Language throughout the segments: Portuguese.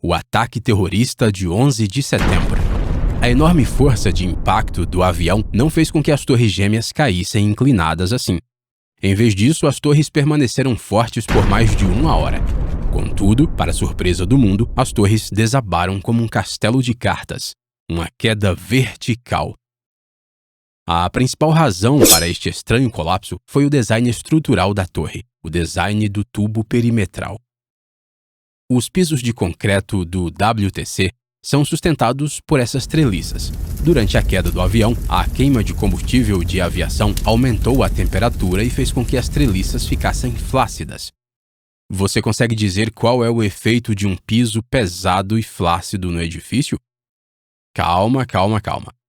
o ataque terrorista de 11 de setembro. A enorme força de impacto do avião não fez com que as torres gêmeas caíssem inclinadas assim. Em vez disso, as torres permaneceram fortes por mais de 1 hora. Contudo, para surpresa do mundo, as torres desabaram como um castelo de cartas. Uma queda vertical. A principal razão para este estranho colapso foi o design estrutural da torre, o design do tubo perimetral. Os pisos de concreto do WTC são sustentados por essas treliças. Durante a queda do avião, a queima de combustível de aviação aumentou a temperatura e fez com que as treliças ficassem flácidas. Você consegue dizer qual é o efeito de um piso pesado e flácido no edifício? Calma.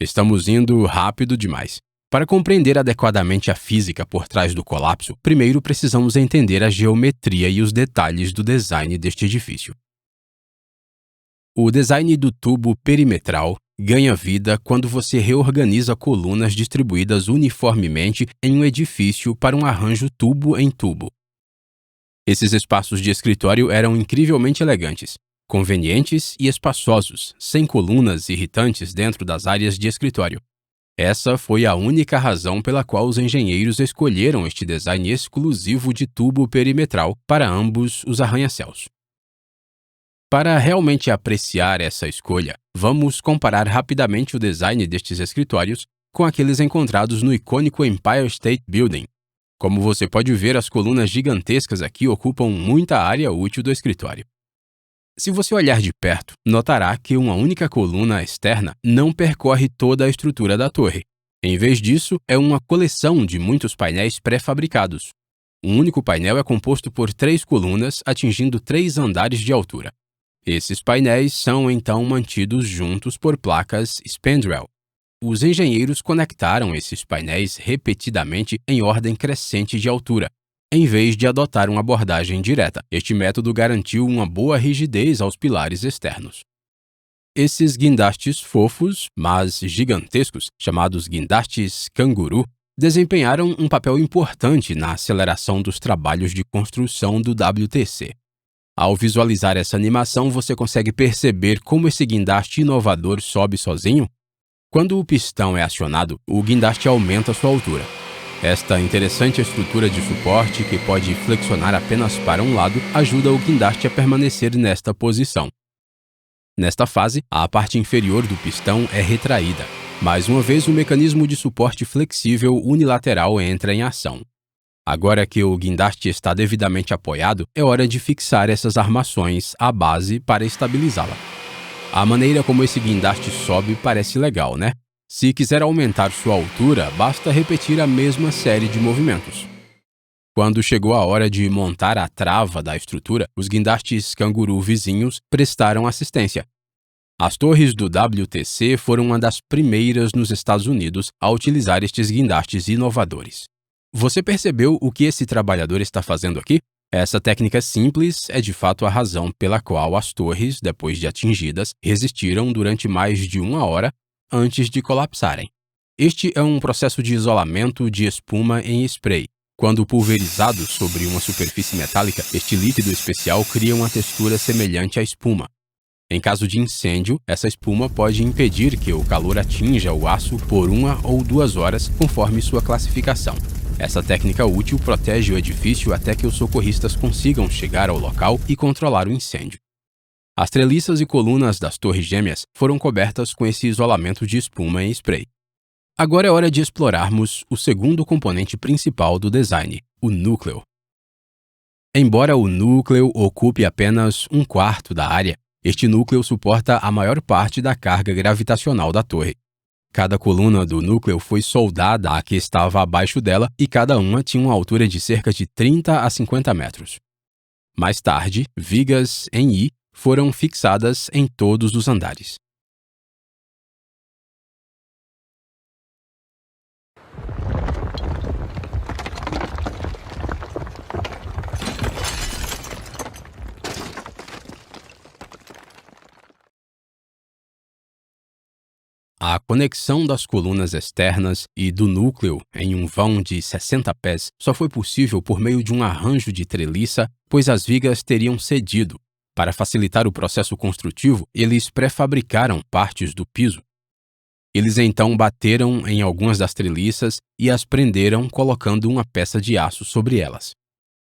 Estamos indo rápido demais. Para compreender adequadamente a física por trás do colapso, primeiro precisamos entender a geometria e os detalhes do design deste edifício. O design do tubo perimetral ganha vida quando você reorganiza colunas distribuídas uniformemente em um edifício para um arranjo tubo em tubo. Esses espaços de escritório eram incrivelmente elegantes, convenientes e espaçosos, sem colunas irritantes dentro das áreas de escritório. Essa foi a única razão pela qual os engenheiros escolheram este design exclusivo de tubo perimetral para ambos os arranha-céus. Para realmente apreciar essa escolha, vamos comparar rapidamente o design destes escritórios com aqueles encontrados no icônico Empire State Building. Como você pode ver, as colunas gigantescas aqui ocupam muita área útil do escritório. Se você olhar de perto, notará que uma única coluna externa não percorre toda a estrutura da torre. Em vez disso, é uma coleção de muitos painéis pré-fabricados. Um único painel é composto por 3 colunas, atingindo 3 andares de altura. Esses painéis são então mantidos juntos por placas spandrel. Os engenheiros conectaram esses painéis repetidamente em ordem crescente de altura, em vez de adotar uma abordagem direta. Este método garantiu uma boa rigidez aos pilares externos. Esses guindastes fofos, mas gigantescos, chamados guindastes canguru, desempenharam um papel importante na aceleração dos trabalhos de construção do WTC. Ao visualizar essa animação, você consegue perceber como esse guindaste inovador sobe sozinho? Quando o pistão é acionado, o guindaste aumenta sua altura. Esta interessante estrutura de suporte, que pode flexionar apenas para um lado, ajuda o guindaste a permanecer nesta posição. Nesta fase, a parte inferior do pistão é retraída. Mais uma vez, o mecanismo de suporte flexível unilateral entra em ação. Agora que o guindaste está devidamente apoiado, é hora de fixar essas armações à base para estabilizá-la. A maneira como esse guindaste sobe parece legal, né? Se quiser aumentar sua altura, basta repetir a mesma série de movimentos. Quando chegou a hora de montar a trava da estrutura, os guindastes canguru vizinhos prestaram assistência. As torres do WTC foram uma das primeiras nos Estados Unidos a utilizar estes guindastes inovadores. Você percebeu o que esse trabalhador está fazendo aqui? Essa técnica simples é de fato a razão pela qual as torres, depois de atingidas, resistiram durante mais de 1 hora antes de colapsarem. Este é um processo de isolamento de espuma em spray. Quando pulverizado sobre uma superfície metálica, este líquido especial cria uma textura semelhante à espuma. Em caso de incêndio, essa espuma pode impedir que o calor atinja o aço por 1 ou 2 horas, conforme sua classificação. Essa técnica útil protege o edifício até que os socorristas consigam chegar ao local e controlar o incêndio. As treliças e colunas das torres gêmeas foram cobertas com esse isolamento de espuma em spray. Agora é hora de explorarmos o segundo componente principal do design, o núcleo. Embora o núcleo ocupe apenas 1/4 da área, este núcleo suporta a maior parte da carga gravitacional da torre. Cada coluna do núcleo foi soldada à que estava abaixo dela e cada uma tinha uma altura de cerca de 30 a 50 metros. Mais tarde, vigas em I foram fixadas em todos os andares. A conexão das colunas externas e do núcleo em um vão de 60 pés só foi possível por meio de um arranjo de treliça, pois as vigas teriam cedido. Para facilitar o processo construtivo, eles pré-fabricaram partes do piso. Eles então bateram em algumas das treliças e as prenderam colocando uma peça de aço sobre elas.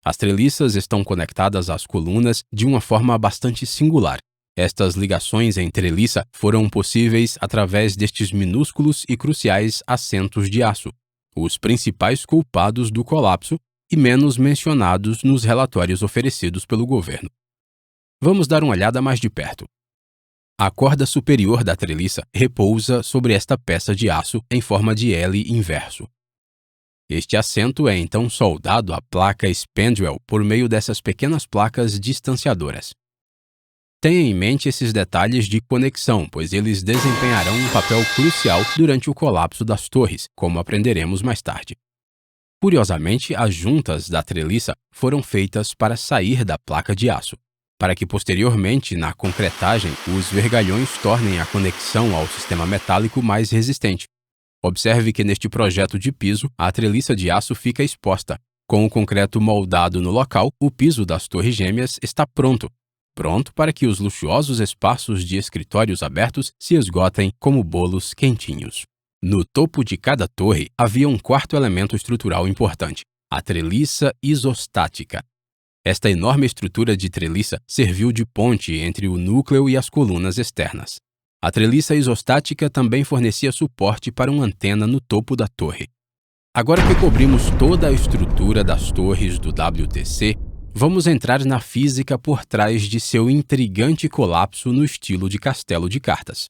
As treliças estão conectadas às colunas de uma forma bastante singular. Estas ligações em treliça foram possíveis através destes minúsculos e cruciais assentos de aço, os principais culpados do colapso e menos mencionados nos relatórios oferecidos pelo governo. Vamos dar uma olhada mais de perto. A corda superior da treliça repousa sobre esta peça de aço em forma de L inverso. Este assento é então soldado à placa spandrel por meio dessas pequenas placas distanciadoras. Tenha em mente esses detalhes de conexão, pois eles desempenharão um papel crucial durante o colapso das torres, como aprenderemos mais tarde. Curiosamente, as juntas da treliça foram feitas para sair da placa de aço, para que posteriormente, na concretagem, os vergalhões tornem a conexão ao sistema metálico mais resistente. Observe que neste projeto de piso, a treliça de aço fica exposta. Com o concreto moldado no local, o piso das torres gêmeas está pronto para que os luxuosos espaços de escritórios abertos se esgotem como bolos quentinhos. No topo de cada torre havia um quarto elemento estrutural importante, a treliça isostática. Esta enorme estrutura de treliça serviu de ponte entre o núcleo e as colunas externas. A treliça isostática também fornecia suporte para uma antena no topo da torre. Agora que cobrimos toda a estrutura das torres do WTC, vamos entrar na física por trás de seu intrigante colapso no estilo de castelo de cartas.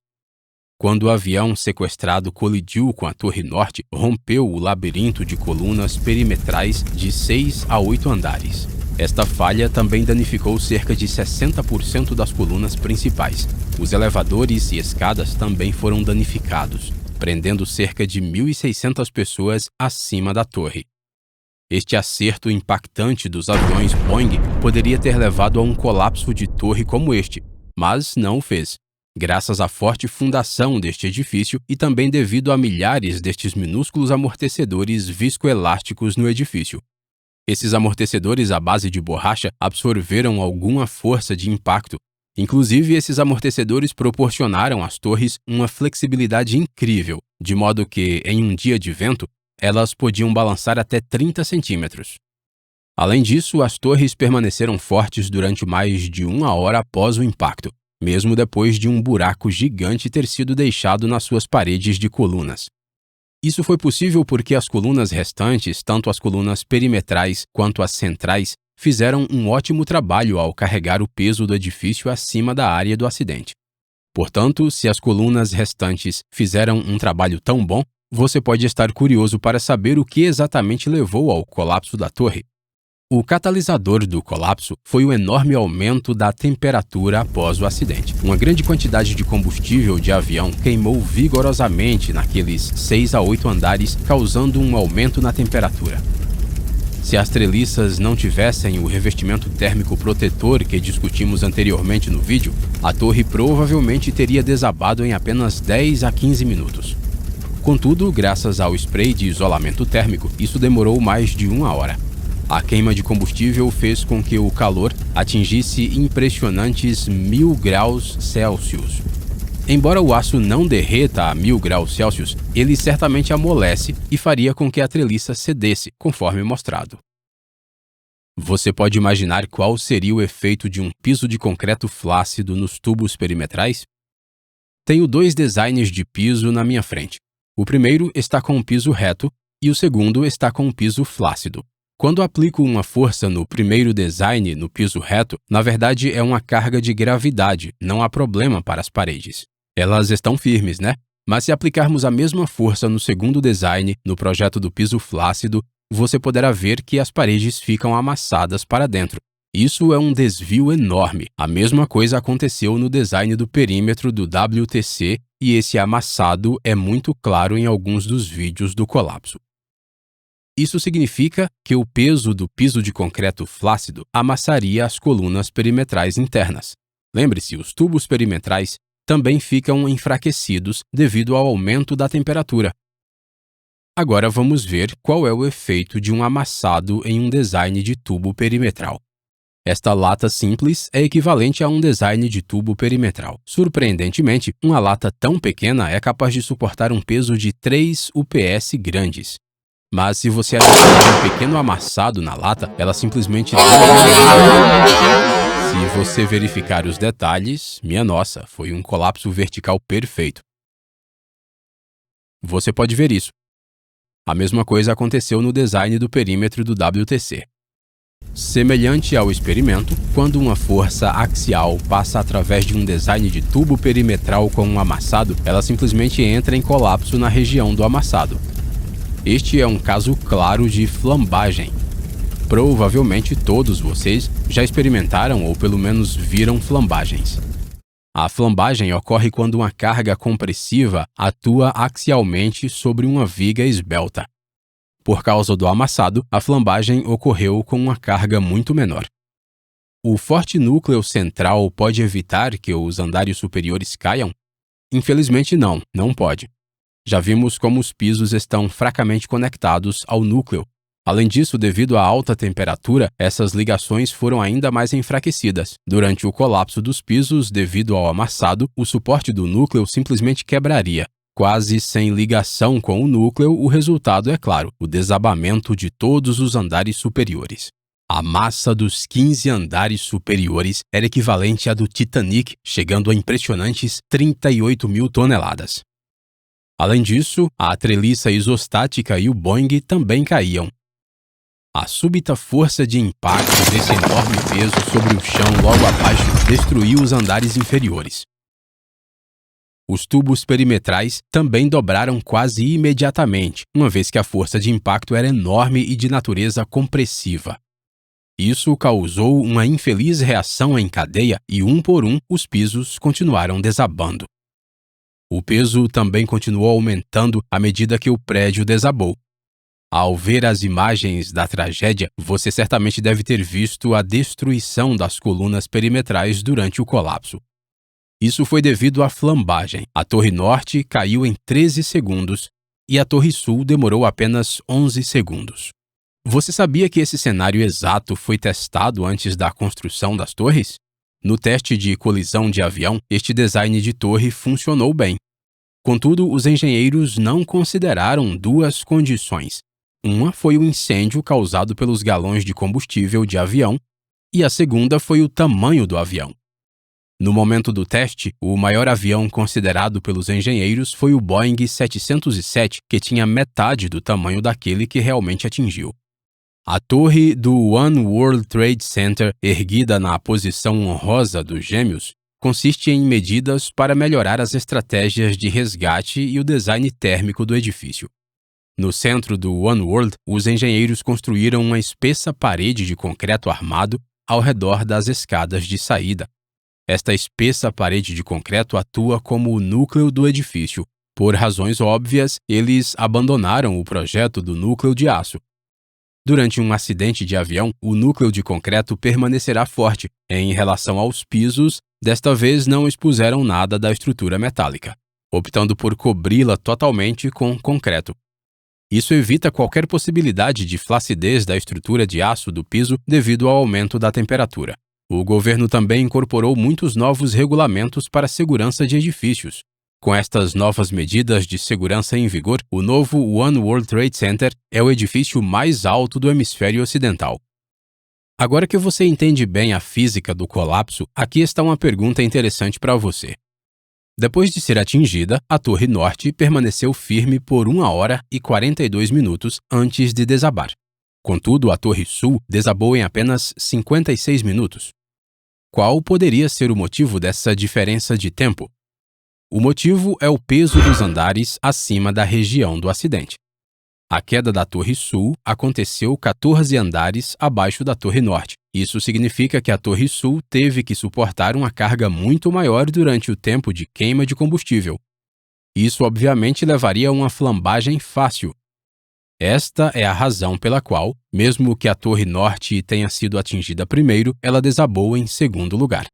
Quando o avião sequestrado colidiu com a Torre Norte, rompeu o labirinto de colunas perimetrais de 6 a 8 andares. Esta falha também danificou cerca de 60% das colunas principais. Os elevadores e escadas também foram danificados, prendendo cerca de 1.600 pessoas acima da torre. Este acerto impactante dos aviões Boeing poderia ter levado a um colapso de torre como este, mas não o fez, graças à forte fundação deste edifício e também devido a milhares destes minúsculos amortecedores viscoelásticos no edifício. Esses amortecedores à base de borracha absorveram alguma força de impacto. Inclusive, esses amortecedores proporcionaram às torres uma flexibilidade incrível, de modo que, em um dia de vento, elas podiam balançar até 30 centímetros. Além disso, as torres permaneceram fortes durante mais de 1 hora após o impacto, mesmo depois de um buraco gigante ter sido deixado nas suas paredes de colunas. Isso foi possível porque as colunas restantes, tanto as colunas perimetrais quanto as centrais, fizeram um ótimo trabalho ao carregar o peso do edifício acima da área do acidente. Portanto, se as colunas restantes fizeram um trabalho tão bom, você pode estar curioso para saber o que exatamente levou ao colapso da torre. O catalisador do colapso foi o enorme aumento da temperatura após o acidente. Uma grande quantidade de combustível de avião queimou vigorosamente naqueles 6 a 8 andares, causando um aumento na temperatura. Se as treliças não tivessem o revestimento térmico protetor que discutimos anteriormente no vídeo, a torre provavelmente teria desabado em apenas 10 a 15 minutos. Contudo, graças ao spray de isolamento térmico, isso demorou mais de 1 hora. A queima de combustível fez com que o calor atingisse impressionantes 1000 graus Celsius. Embora o aço não derreta a 1000 graus Celsius, ele certamente amolece e faria com que a treliça cedesse, conforme mostrado. Você pode imaginar qual seria o efeito de um piso de concreto flácido nos tubos perimetrais? Tenho 2 designs de piso na minha frente. O primeiro está com um piso reto e o segundo está com um piso flácido. Quando aplico uma força no primeiro design no piso reto, na verdade é uma carga de gravidade, não há problema para as paredes. Elas estão firmes, né? Mas se aplicarmos a mesma força no segundo design, no projeto do piso flácido, você poderá ver que as paredes ficam amassadas para dentro. Isso é um desvio enorme. A mesma coisa aconteceu no design do perímetro do WTC e esse amassado é muito claro em alguns dos vídeos do colapso. Isso significa que o peso do piso de concreto flácido amassaria as colunas perimetrais internas. Lembre-se, os tubos perimetrais também ficam enfraquecidos devido ao aumento da temperatura. Agora vamos ver qual é o efeito de um amassado em um design de tubo perimetral. Esta lata simples é equivalente a um design de tubo perimetral. Surpreendentemente, uma lata tão pequena é capaz de suportar um peso de 3 UPS grandes. Mas se você adicionar um pequeno amassado na lata, ela simplesmente... Se você verificar os detalhes, minha nossa, foi um colapso vertical perfeito. Você pode ver isso. A mesma coisa aconteceu no design do perímetro do WTC. Semelhante ao experimento, quando uma força axial passa através de um design de tubo perimetral com um amassado, ela simplesmente entra em colapso na região do amassado. Este é um caso claro de flambagem. Provavelmente todos vocês já experimentaram ou pelo menos viram flambagens. A flambagem ocorre quando uma carga compressiva atua axialmente sobre uma viga esbelta. Por causa do amassado, a flambagem ocorreu com uma carga muito menor. O forte núcleo central pode evitar que os andares superiores caiam? Infelizmente não pode. Já vimos como os pisos estão fracamente conectados ao núcleo. Além disso, devido à alta temperatura, essas ligações foram ainda mais enfraquecidas. Durante o colapso dos pisos, devido ao amassado, o suporte do núcleo simplesmente quebraria. Quase sem ligação com o núcleo, o resultado é claro, o desabamento de todos os andares superiores. A massa dos 15 andares superiores era equivalente à do Titanic, chegando a impressionantes 38 mil toneladas. Além disso, a treliça isostática e o Boeing também caíam. A súbita força de impacto desse enorme peso sobre o chão logo abaixo destruiu os andares inferiores. Os tubos perimetrais também dobraram quase imediatamente, uma vez que a força de impacto era enorme e de natureza compressiva. Isso causou uma infeliz reação em cadeia e, um por um, os pisos continuaram desabando. O peso também continuou aumentando à medida que o prédio desabou. Ao ver as imagens da tragédia, você certamente deve ter visto a destruição das colunas perimetrais durante o colapso. Isso foi devido à flambagem. A Torre Norte caiu em 13 segundos e a Torre Sul demorou apenas 11 segundos. Você sabia que esse cenário exato foi testado antes da construção das torres? No teste de colisão de avião, este design de torre funcionou bem. Contudo, os engenheiros não consideraram duas condições. Uma foi o incêndio causado pelos galões de combustível de avião e a segunda foi o tamanho do avião. No momento do teste, o maior avião considerado pelos engenheiros foi o Boeing 707, que tinha metade do tamanho daquele que realmente atingiu. A torre do One World Trade Center, erguida na posição honrosa dos gêmeos, consiste em medidas para melhorar as estratégias de resgate e o design térmico do edifício. No centro do One World, os engenheiros construíram uma espessa parede de concreto armado ao redor das escadas de saída. Esta espessa parede de concreto atua como o núcleo do edifício. Por razões óbvias, eles abandonaram o projeto do núcleo de aço. Durante um acidente de avião, o núcleo de concreto permanecerá forte. Em relação aos pisos, desta vez não expuseram nada da estrutura metálica, optando por cobri-la totalmente com concreto. Isso evita qualquer possibilidade de flacidez da estrutura de aço do piso devido ao aumento da temperatura. O governo também incorporou muitos novos regulamentos para a segurança de edifícios. Com estas novas medidas de segurança em vigor, o novo One World Trade Center é o edifício mais alto do hemisfério ocidental. Agora que você entende bem a física do colapso, aqui está uma pergunta interessante para você. Depois de ser atingida, a Torre Norte permaneceu firme por 1 hora e 42 minutos antes de desabar. Contudo, a Torre Sul desabou em apenas 56 minutos. Qual poderia ser o motivo dessa diferença de tempo? O motivo é o peso dos andares acima da região do acidente. A queda da Torre Sul aconteceu 14 andares abaixo da Torre Norte. Isso significa que a Torre Sul teve que suportar uma carga muito maior durante o tempo de queima de combustível. Isso obviamente levaria a uma flambagem fácil. Esta é a razão pela qual, mesmo que a Torre Norte tenha sido atingida primeiro, ela desabou em segundo lugar.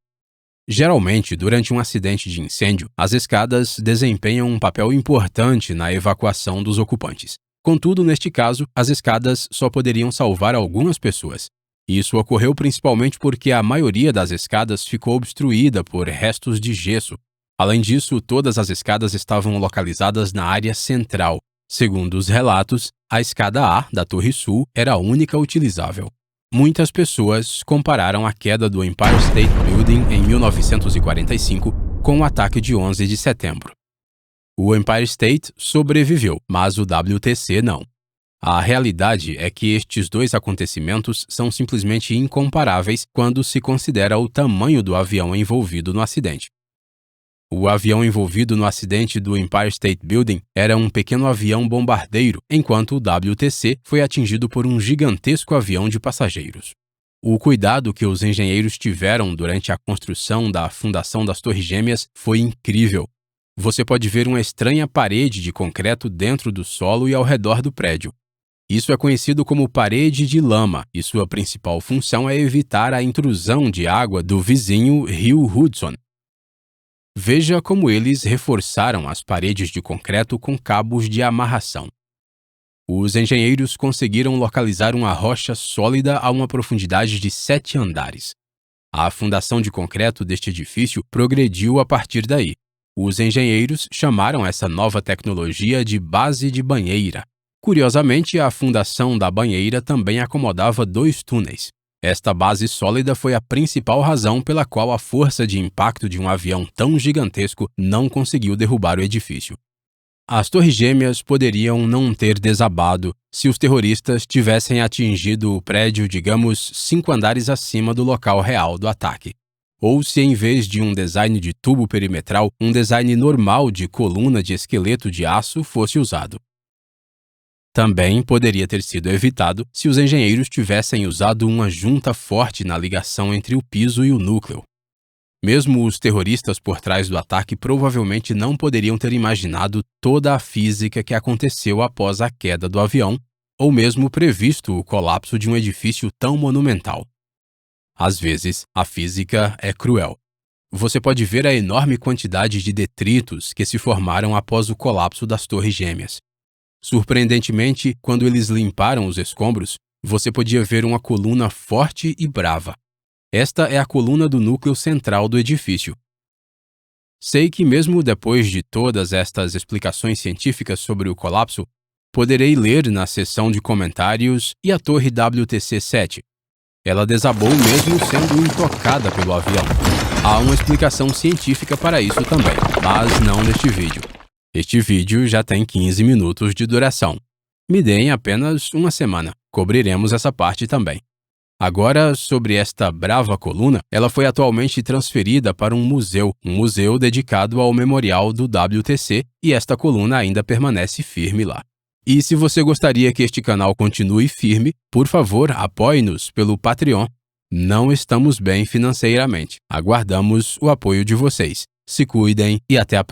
Geralmente, durante um acidente de incêndio, as escadas desempenham um papel importante na evacuação dos ocupantes. Contudo, neste caso, as escadas só poderiam salvar algumas pessoas. Isso ocorreu principalmente porque a maioria das escadas ficou obstruída por restos de gesso. Além disso, todas as escadas estavam localizadas na área central. Segundo os relatos, a escada A da Torre Sul era a única utilizável. Muitas pessoas compararam a queda do Empire State Building em 1945 com o ataque de 11 de setembro. O Empire State sobreviveu, mas o WTC não. A realidade é que estes dois acontecimentos são simplesmente incomparáveis quando se considera o tamanho do avião envolvido no acidente. O avião envolvido no acidente do Empire State Building era um pequeno avião bombardeiro, enquanto o WTC foi atingido por um gigantesco avião de passageiros. O cuidado que os engenheiros tiveram durante a construção da fundação das Torres Gêmeas foi incrível. Você pode ver uma estranha parede de concreto dentro do solo e ao redor do prédio. Isso é conhecido como parede de lama, e sua principal função é evitar a intrusão de água do vizinho rio Hudson. Veja como eles reforçaram as paredes de concreto com cabos de amarração. Os engenheiros conseguiram localizar uma rocha sólida a uma profundidade de 7 andares. A fundação de concreto deste edifício progrediu a partir daí. Os engenheiros chamaram essa nova tecnologia de base de banheira. Curiosamente, a fundação da banheira também acomodava 2 túneis. Esta base sólida foi a principal razão pela qual a força de impacto de um avião tão gigantesco não conseguiu derrubar o edifício. As Torres Gêmeas poderiam não ter desabado se os terroristas tivessem atingido o prédio, digamos, 5 andares acima do local real do ataque. Ou se, em vez de um design de tubo perimetral, um design normal de coluna de esqueleto de aço fosse usado. Também poderia ter sido evitado se os engenheiros tivessem usado uma junta forte na ligação entre o piso e o núcleo. Mesmo os terroristas por trás do ataque provavelmente não poderiam ter imaginado toda a física que aconteceu após a queda do avião, ou mesmo previsto o colapso de um edifício tão monumental. Às vezes, a física é cruel. Você pode ver a enorme quantidade de detritos que se formaram após o colapso das Torres Gêmeas. Surpreendentemente, quando eles limparam os escombros, você podia ver uma coluna forte e brava. Esta é a coluna do núcleo central do edifício. Sei que mesmo depois de todas estas explicações científicas sobre o colapso, poderei ler na seção de comentários e a torre WTC-7. Ela desabou mesmo sendo intocada pelo avião. Há uma explicação científica para isso também, mas não neste vídeo. Este vídeo já tem 15 minutos de duração. Me deem apenas uma semana, cobriremos essa parte também. Agora, sobre esta brava coluna, ela foi atualmente transferida para um museu dedicado ao memorial do WTC, e esta coluna ainda permanece firme lá. E se você gostaria que este canal continue firme, por favor, apoie-nos pelo Patreon. Não estamos bem financeiramente. Aguardamos o apoio de vocês. Se cuidem e até a próxima.